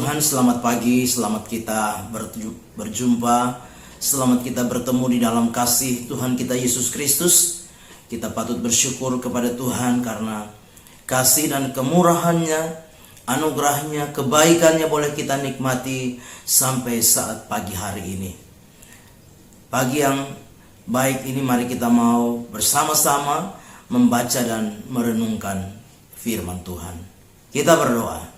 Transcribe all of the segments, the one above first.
Tuhan, selamat pagi, selamat kita berjumpa, selamat kita bertemu di dalam kasih Tuhan kita Yesus Kristus. Kita patut bersyukur kepada Tuhan karena kasih dan kemurahannya, anugerahnya, kebaikannya boleh kita nikmati sampai saat pagi hari ini. Pagi yang baik ini mari kita mau bersama-sama membaca dan merenungkan firman Tuhan. Kita berdoa.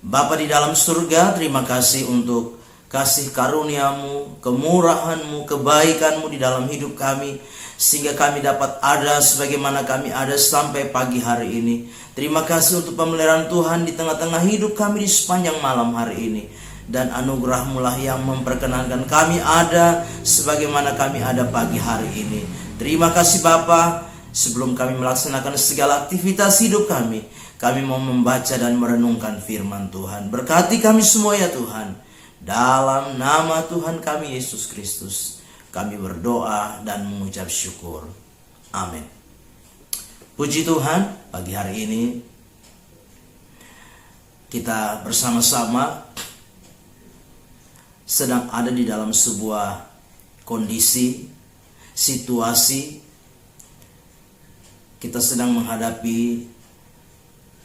Bapa di dalam surga, terima kasih untuk kasih karuniamu, kemurahanmu, kebaikanmu di dalam hidup kami, sehingga kami dapat ada sebagaimana kami ada sampai pagi hari ini. Terima kasih untuk pemeliharaan Tuhan di tengah-tengah hidup kami di sepanjang malam hari ini. Dan anugerah-Mu lah yang memperkenankan kami ada sebagaimana kami ada pagi hari ini. Terima kasih Bapa. Sebelum kami melaksanakan segala aktivitas hidup kami mau membaca dan merenungkan firman Tuhan. Berkati kami semua ya Tuhan. Dalam nama Tuhan kami Yesus Kristus, kami berdoa dan mengucap syukur. Amin. Puji Tuhan, pagi hari ini kita bersama-sama sedang ada di dalam sebuah kondisi, situasi. Kita sedang menghadapi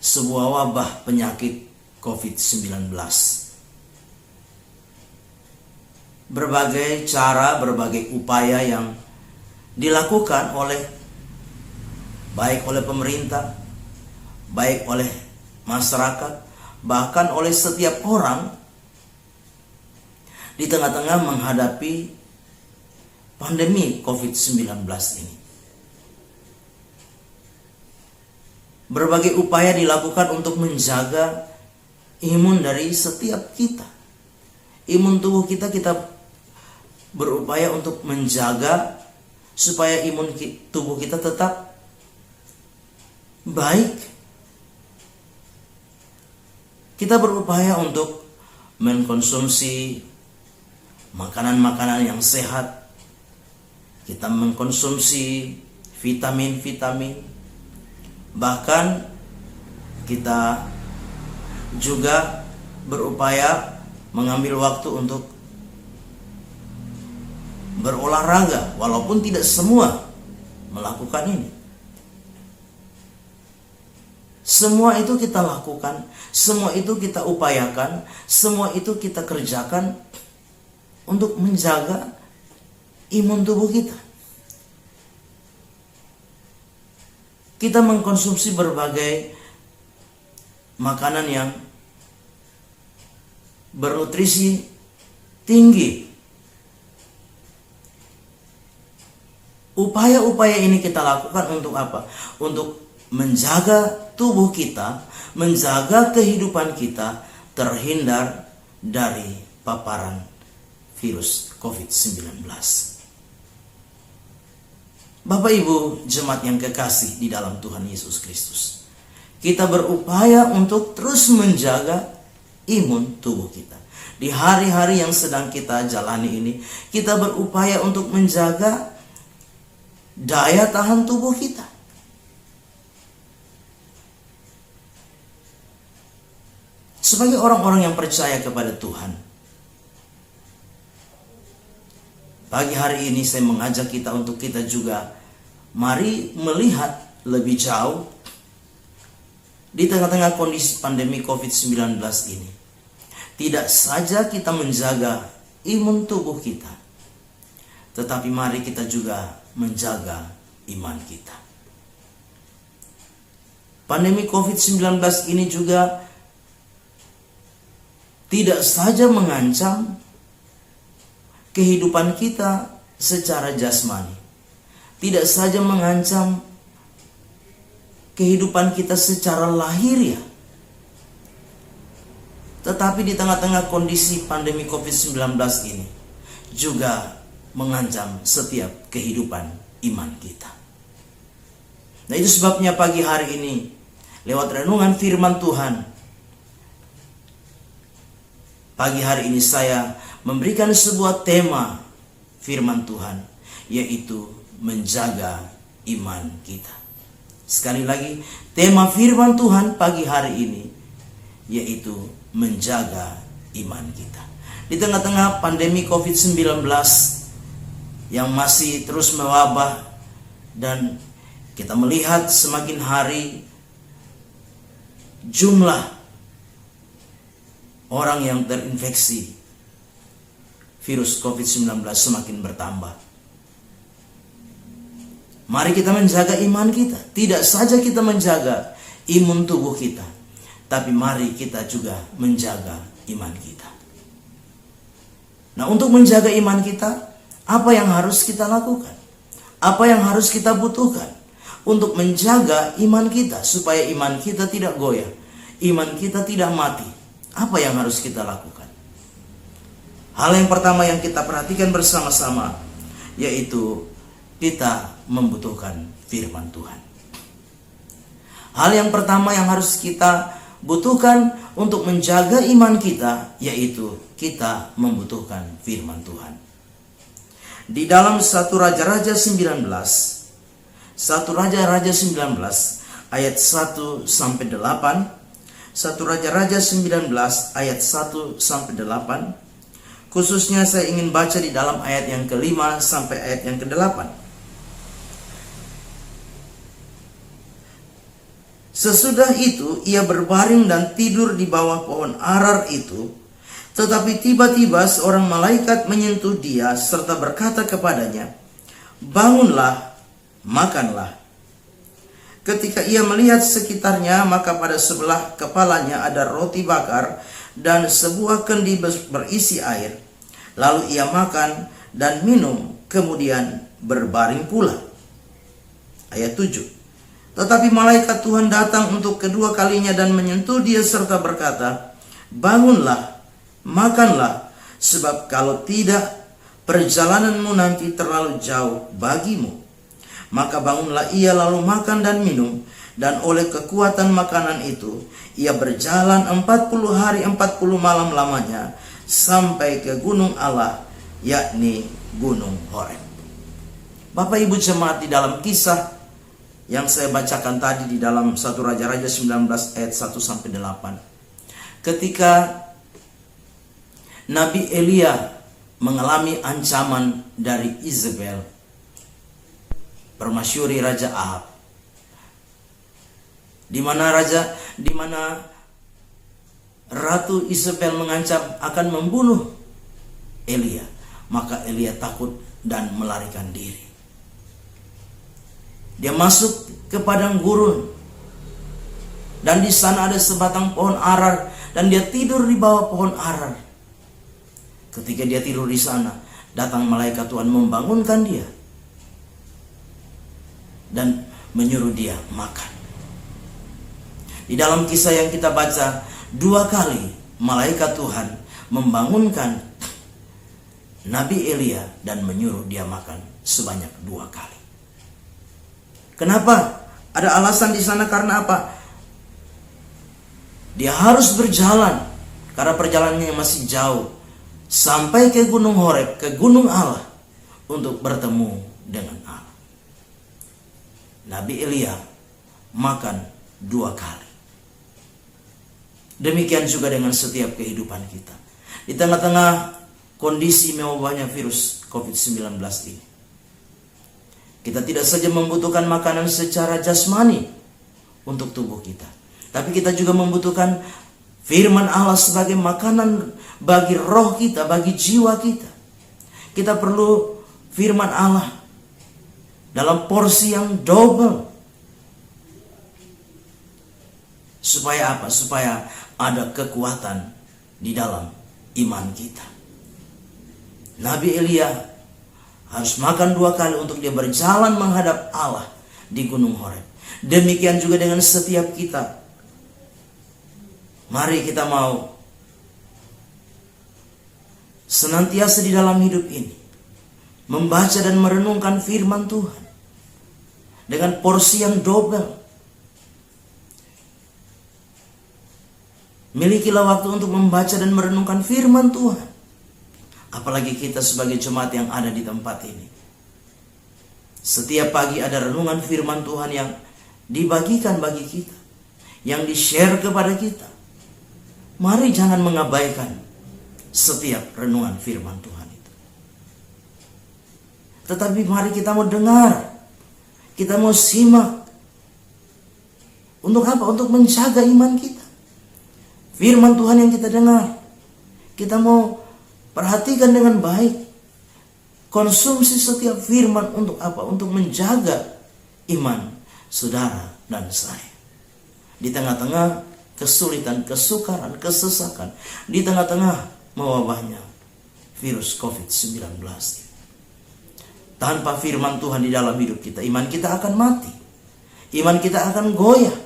sebuah wabah penyakit COVID-19. Berbagai cara, berbagai upaya yang dilakukan baik oleh pemerintah, baik oleh masyarakat, bahkan oleh setiap orang di tengah-tengah menghadapi pandemi COVID-19 ini. Berbagai upaya dilakukan untuk menjaga imun dari setiap kita. Imun tubuh kita berupaya untuk menjaga supaya imun tubuh kita tetap baik. Kita berupaya untuk mengkonsumsi makanan-makanan yang sehat. Kita mengkonsumsi vitamin-vitamin. Bahkan kita juga berupaya mengambil waktu untuk berolahraga, walaupun tidak semua melakukan ini. Semua itu kita lakukan, semua itu kita upayakan, semua itu kita kerjakan untuk menjaga imun tubuh kita. Kita mengkonsumsi berbagai makanan yang bernutrisi tinggi. Upaya-upaya ini kita lakukan untuk apa? Untuk menjaga tubuh kita, menjaga kehidupan kita terhindar dari paparan virus COVID-19. Bapak Ibu jemaat yang kekasih di dalam Tuhan Yesus Kristus, kita berupaya untuk terus menjaga imun tubuh kita. Di hari-hari yang sedang kita jalani ini, kita berupaya untuk menjaga daya tahan tubuh kita. Sebagai orang-orang yang percaya kepada Tuhan, pagi hari ini saya mengajak kita untuk kita juga mari melihat lebih jauh di tengah-tengah kondisi pandemi COVID-19 ini. Tidak saja kita menjaga imun tubuh kita, tetapi mari kita juga menjaga iman kita. Pandemi COVID-19 ini juga tidak saja mengancam kehidupan kita secara jasmani, tidak saja mengancam kehidupan kita secara lahiriah, tetapi di tengah-tengah kondisi pandemi COVID-19 ini juga mengancam setiap kehidupan iman kita. Nah, itu sebabnya pagi hari ini lewat renungan firman Tuhan, pagi hari ini saya memberikan sebuah tema firman Tuhan, yaitu menjaga iman kita. Sekali lagi, tema firman Tuhan pagi hari ini yaitu menjaga iman kita. Di tengah-tengah pandemi COVID-19 yang masih terus mewabah dan kita melihat semakin hari jumlah orang yang terinfeksi virus COVID-19 semakin bertambah. Mari kita menjaga iman kita. Tidak saja kita menjaga imun tubuh kita, tapi mari kita juga menjaga iman kita. Nah, untuk menjaga iman kita, apa yang harus kita lakukan? Apa yang harus kita butuhkan untuk menjaga iman kita supaya iman kita tidak goyah, iman kita tidak mati? Apa yang harus kita lakukan? Hal yang pertama yang kita perhatikan bersama-sama yaitu kita membutuhkan firman Tuhan. Hal yang pertama yang harus kita butuhkan untuk menjaga iman kita yaitu kita membutuhkan firman Tuhan. Di dalam 1 Raja-Raja 19, 1 Raja-Raja 19 ayat 1 sampai 8, 1 Raja-Raja 19 ayat 1 sampai 8, khususnya saya ingin baca di dalam ayat yang ke-5 sampai ayat yang ke-8. Sesudah itu ia berbaring dan tidur di bawah pohon arar itu. Tetapi tiba-tiba seorang malaikat menyentuh dia serta berkata kepadanya, "Bangunlah, makanlah." Ketika ia melihat sekitarnya, maka pada sebelah kepalanya ada roti bakar dan sebuah kendi berisi air. Lalu ia makan dan minum, kemudian berbaring pula. Ayat 7. Tetapi malaikat Tuhan datang untuk kedua kalinya dan menyentuh dia serta berkata, "Bangunlah, makanlah, sebab kalau tidak, perjalananmu nanti terlalu jauh bagimu." Maka bangunlah ia lalu makan dan minum, dan oleh kekuatan makanan itu, ia berjalan 40 hari 40 malam lamanya, sampai ke gunung Allah, yakni Gunung Horeb. Bapak Ibu jemaat, di dalam kisah yang saya bacakan tadi di dalam 1 Raja-Raja 19 ayat 1 sampai 8. Ketika Nabi Elia mengalami ancaman dari Izebel, permasyuri Raja Ahab, di mana Ratu Izebel mengancam akan membunuh Elia, maka Elia takut dan melarikan diri. Dia masuk ke padang gurun, dan di sana ada sebatang pohon arar, dan dia tidur di bawah pohon arar. Ketika dia tidur di sana, datang malaikat Tuhan membangunkan dia dan menyuruh dia makan. Di dalam kisah yang kita baca, 2 kali malaikat Tuhan membangunkan Nabi Elia dan menyuruh dia makan sebanyak 2 kali. Kenapa? Ada alasan di sana karena apa? Dia harus berjalan karena perjalanannya masih jauh sampai ke Gunung Horeb, ke Gunung Allah, untuk bertemu dengan Allah. Nabi Elia makan 2 kali. Demikian juga dengan setiap kehidupan kita. Di tengah-tengah kondisi mewabahnya virus COVID-19 ini, kita tidak saja membutuhkan makanan secara jasmani untuk tubuh kita, tapi kita juga membutuhkan firman Allah sebagai makanan bagi roh kita, bagi jiwa kita. Kita perlu firman Allah dalam porsi yang double. Supaya apa? Supaya ada kekuatan di dalam iman kita. Nabi Elia harus makan 2 kali untuk dia berjalan menghadap Allah di Gunung Horeb. Demikian juga dengan setiap kita. Mari kita mau senantiasa di dalam hidup ini membaca dan merenungkan firman Tuhan dengan porsi yang double. Milikilah waktu untuk membaca dan merenungkan firman Tuhan. Apalagi kita sebagai jemaat yang ada di tempat ini. Setiap pagi ada renungan firman Tuhan yang dibagikan bagi kita, yang di-share kepada kita. Mari jangan mengabaikan setiap renungan firman Tuhan itu. Tetapi mari kita mau dengar, kita mau simak. Untuk apa? Untuk menjaga iman kita. Firman Tuhan yang kita dengar, kita mau perhatikan dengan baik. Konsumsi setiap firman untuk apa? Untuk menjaga iman saudara dan saya. Di tengah-tengah kesulitan, kesukaran, kesesakan, di tengah-tengah mewabahnya virus COVID-19. Tanpa firman Tuhan di dalam hidup kita, iman kita akan mati. Iman kita akan goyah.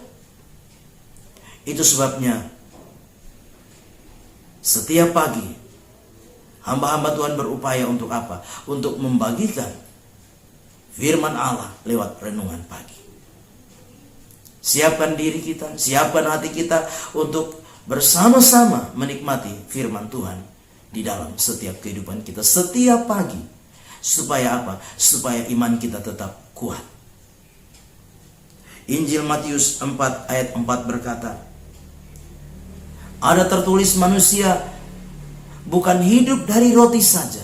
Itu sebabnya setiap pagi hamba-hamba Tuhan berupaya untuk apa? Untuk membagikan firman Allah lewat renungan pagi. Siapkan diri kita, siapkan hati kita untuk bersama-sama menikmati firman Tuhan di dalam setiap kehidupan kita, setiap pagi. Supaya apa? Supaya iman kita tetap kuat. Injil Matius 4 ayat 4 berkata, ada tertulis manusia bukan hidup dari roti saja,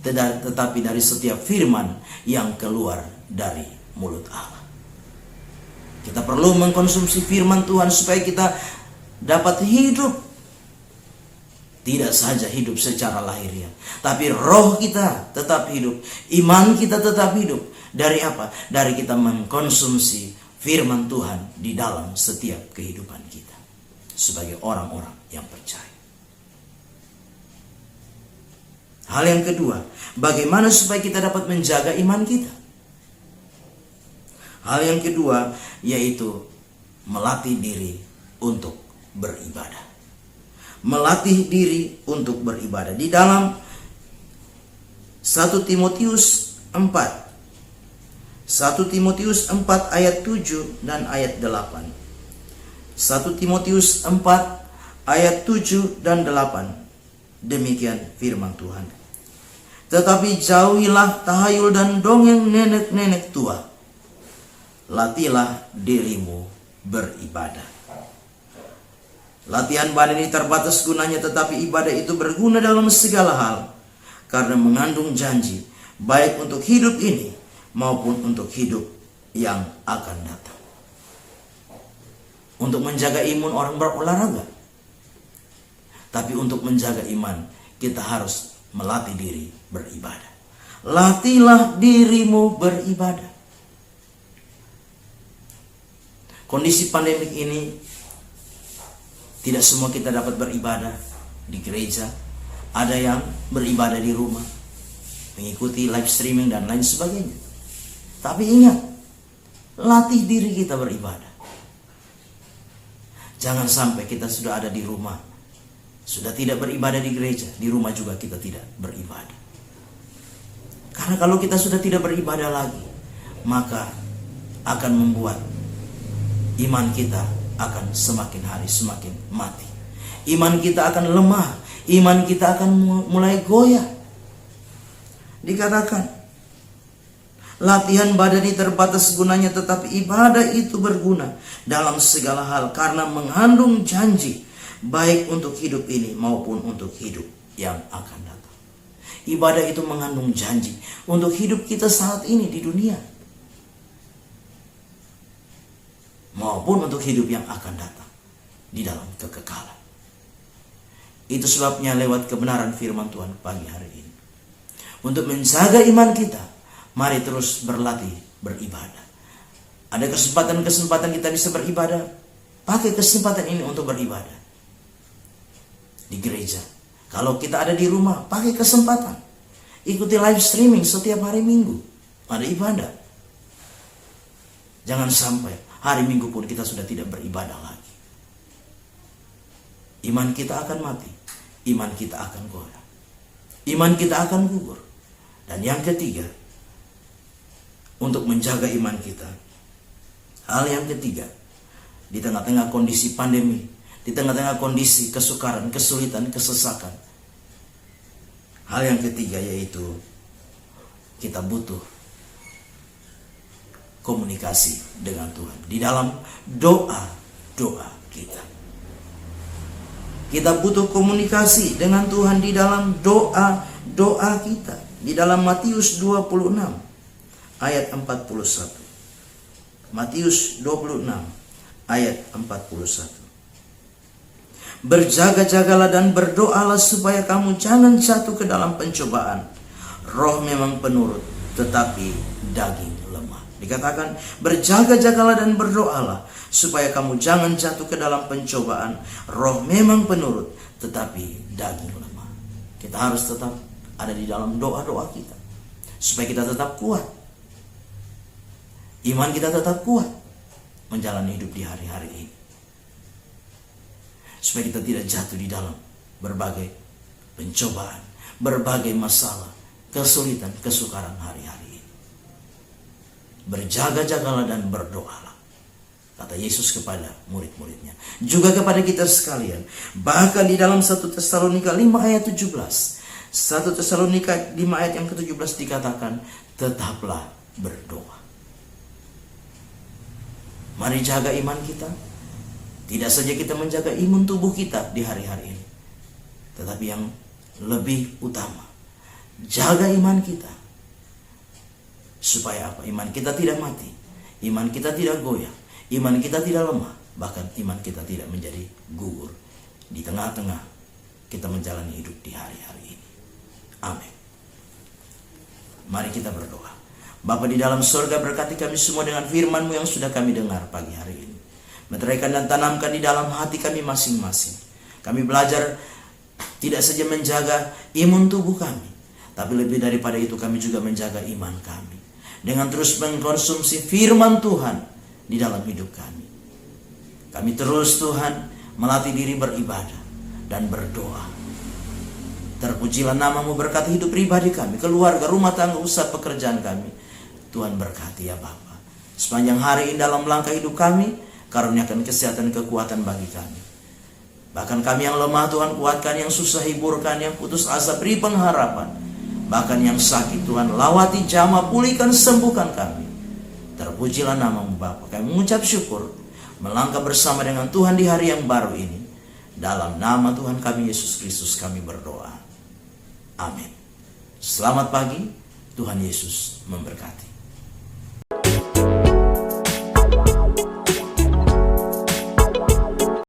tetapi dari setiap firman yang keluar dari mulut Allah. Kita perlu mengkonsumsi firman Tuhan supaya kita dapat hidup. Tidak saja hidup secara lahiriah, tapi roh kita tetap hidup, iman kita tetap hidup. Dari apa? Dari kita mengkonsumsi firman Tuhan di dalam setiap kehidupan kita sebagai orang-orang yang percaya. Hal yang kedua, bagaimana supaya kita dapat menjaga iman kita? Hal yang kedua yaitu melatih diri untuk beribadah. Melatih diri untuk beribadah. Di dalam 1 Timotius 4. 1 Timotius 4 ayat 7 dan ayat 8. 1 Timotius 4 ayat 7 dan 8. Demikian firman Tuhan. Tetapi jauhilah tahayul dan dongeng nenek-nenek tua. Latihlah dirimu beribadah. Latihan badan ini terbatas gunanya, tetapi ibadah itu berguna dalam segala hal, karena mengandung janji, baik untuk hidup ini maupun untuk hidup yang akan datang. Untuk menjaga imun orang berolahraga, tapi untuk menjaga iman kita harus melatih diri beribadah. Latihlah dirimu beribadah. Kondisi pandemik ini, tidak semua kita dapat beribadah di gereja. Ada yang beribadah di rumah, mengikuti live streaming dan lain sebagainya. Tapi ingat, latih diri kita beribadah. Jangan sampai kita sudah ada di rumah, sudah tidak beribadah di gereja, di rumah juga kita tidak beribadah. Karena kalau kita sudah tidak beribadah lagi, maka akan membuat iman kita akan semakin hari semakin mati. Iman kita akan lemah, iman kita akan mulai goyah. Dikatakan, latihan badan ini terbatas gunanya, tetapi ibadah itu berguna dalam segala hal, karena mengandung janji, baik untuk hidup ini maupun untuk hidup yang akan datang. Ibadah itu mengandung janji untuk hidup kita saat ini di dunia, maupun untuk hidup yang akan datang di dalam kekekalan. Itu sebabnya lewat kebenaran firman Tuhan pagi hari ini, untuk menjaga iman kita, mari terus berlatih beribadah. Ada kesempatan-kesempatan kita bisa beribadah, pakai kesempatan ini untuk beribadah di gereja. Kalau kita ada di rumah, pakai kesempatan, ikuti live streaming setiap hari Minggu, ada ibadah. Jangan sampai hari Minggu pun kita sudah tidak beribadah lagi. Iman kita akan mati, iman kita akan goyah, iman kita akan gugur. Dan yang ketiga, untuk menjaga iman kita, hal yang ketiga, di tengah-tengah kondisi pandemi, di tengah-tengah kondisi kesukaran, kesulitan, kesesakan, hal yang ketiga yaitu kita butuh komunikasi dengan Tuhan di dalam doa-doa kita. Kita butuh komunikasi dengan Tuhan di dalam doa kita. Di dalam Matius 26 ayat 41. Matius 26 ayat 41. Berjaga-jagalah dan berdoalah supaya kamu jangan jatuh ke dalam pencobaan. Roh memang penurut, tetapi daging lemah. Dikatakan, berjaga-jagalah dan berdoalah supaya kamu jangan jatuh ke dalam pencobaan. Roh memang penurut, tetapi daging lemah. Kita harus tetap ada di dalam doa-doa kita, supaya kita tetap kuat. Iman kita tetap kuat menjalani hidup di hari-hari ini, supaya kita tidak jatuh di dalam berbagai pencobaan, berbagai masalah, kesulitan, kesukaran hari-hari ini. Berjaga-jagalah dan berdoalah, kata Yesus kepada murid-muridnya, juga kepada kita sekalian. Bahkan di dalam 1 Tesalonika 5 ayat 17, 1 Tesalonika 5 ayat yang ke-17 dikatakan, tetaplah berdoa. Mari jaga iman kita. Tidak saja kita menjaga imun tubuh kita di hari-hari ini, tetapi yang lebih utama, jaga iman kita. Supaya apa? Iman kita tidak mati, iman kita tidak goyah, iman kita tidak lemah, bahkan iman kita tidak menjadi gugur di tengah-tengah kita menjalani hidup di hari-hari ini. Amin. Mari kita berdoa. Bapa di dalam surga, berkati kami semua dengan firman-Mu yang sudah kami dengar pagi hari ini. Meteraikan dan tanamkan di dalam hati kami masing-masing. Kami belajar tidak saja menjaga imun tubuh kami, tapi lebih daripada itu kami juga menjaga iman kami, dengan terus mengkonsumsi firman Tuhan di dalam hidup kami. Kami terus, Tuhan, melatih diri beribadah dan berdoa. Terpujilah nama-Mu, berkati hidup pribadi kami, keluarga, rumah tangga, usaha, pekerjaan kami. Tuhan berkati ya Bapa. Sepanjang hari ini dalam langkah hidup kami, karuniakan kesehatan, kekuatan bagi kami. Bahkan kami yang lemah, Tuhan kuatkan, yang susah hiburkan, yang putus asa beri pengharapan. Bahkan yang sakit, Tuhan lawati, jamah, pulihkan, sembuhkan kami. Terpujilah nama-Mu Bapa. Kami mengucap syukur, melangkah bersama dengan Tuhan di hari yang baru ini. Dalam nama Tuhan kami Yesus Kristus kami berdoa. Amin. Selamat pagi, Tuhan Yesus memberkati.